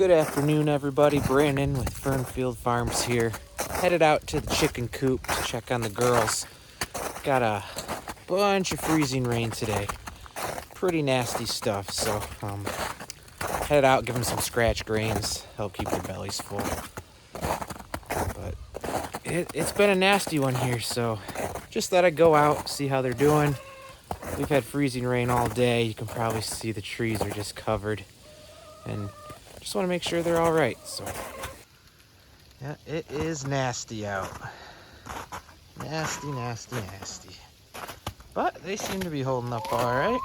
Good afternoon, everybody. Brandon with Fernfield Farms here. Headed out to the chicken coop to check on the girls. Got a bunch of freezing rain today. Pretty nasty stuff, so head out, give them some scratch grains, help keep their bellies full. But it's been a nasty one here, so just thought I'd go out, see how they're doing. We've had freezing rain all day. You can probably see the trees are just covered, and just want to make sure they're all right. So yeah, it is nasty out. Nasty, nasty, nasty. But they seem to be holding up all right.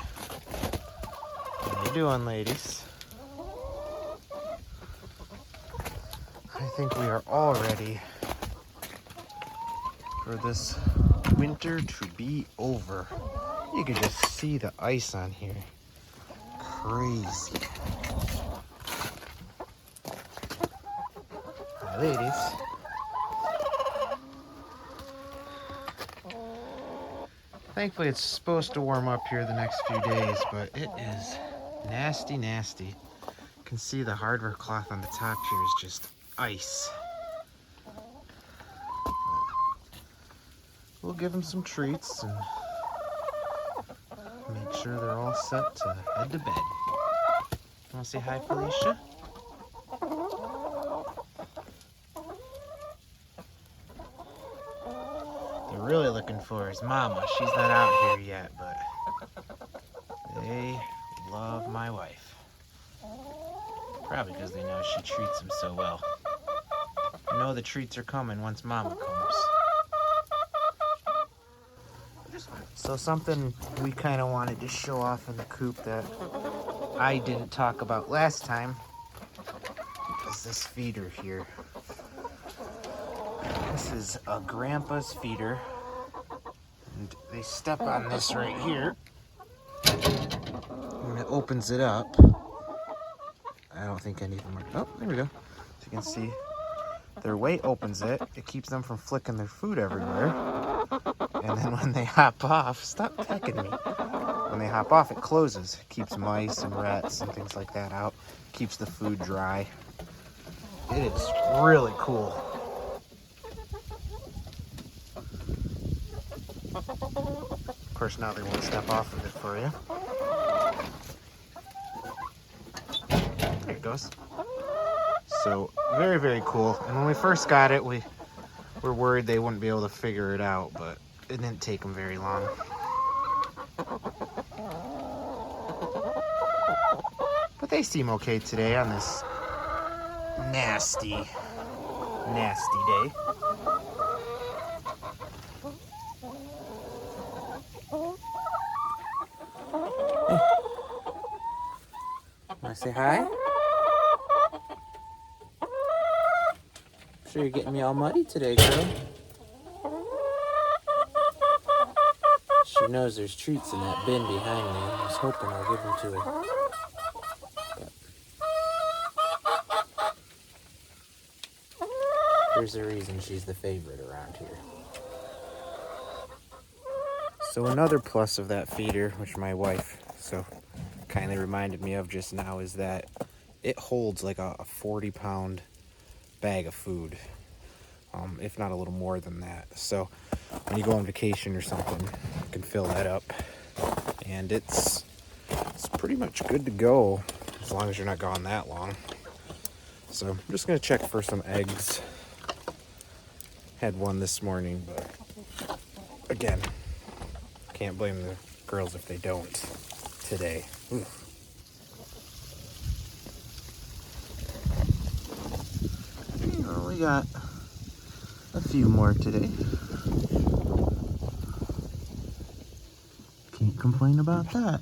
How you doing, ladies? I think we are all ready for this winter to be over. You can just see the ice on here. Crazy. Hi, ladies. Thankfully, it's supposed to warm up here the next few days, but it is nasty, nasty. You can see the hardware cloth on the top here is just ice. We'll give them some treats and make sure they're all set to head to bed. You want to say hi, Felicia? They're really looking for his mama. She's not out here yet, but they love my wife. Probably because they know she treats them so well. You know the treats are coming once mama comes. So something we kind of wanted to show off in the coop that I didn't talk about last time is this feeder here. This is a grandpa's feeder, and they step on this right here, and it opens it up. I don't think any of them are, oh, there we go. So you can see their weight opens it. It keeps them from flicking their food everywhere. And then when they hop off, stop pecking me. When they hop off, it closes. It keeps mice and rats and things like that out. Keeps the food dry. It is really cool. Of course, now they won't step off of it for you. There it goes. So, very, very cool. And when we first got it, we were worried they wouldn't be able to figure it out, but it didn't take them very long. But they seem okay today on this nasty, nasty day. Want to say hi? Sure, you're getting me all muddy today, girl. She knows there's treats in that bin behind me. I was hoping I'll give them to her. But there's a reason she's the favorite around here. So another plus of that feeder, which my wife so kindly reminded me of just now, is that it holds like a 40-pound bag of food, if not a little more than that. So when you go on vacation or something, you can fill that up, and it's pretty much good to go as long as you're not gone that long. So I'm just gonna check for some eggs. Had one this morning, but again, can't blame the girls if they don't today. Ooh. Well, we got a few more today. Can't complain about that.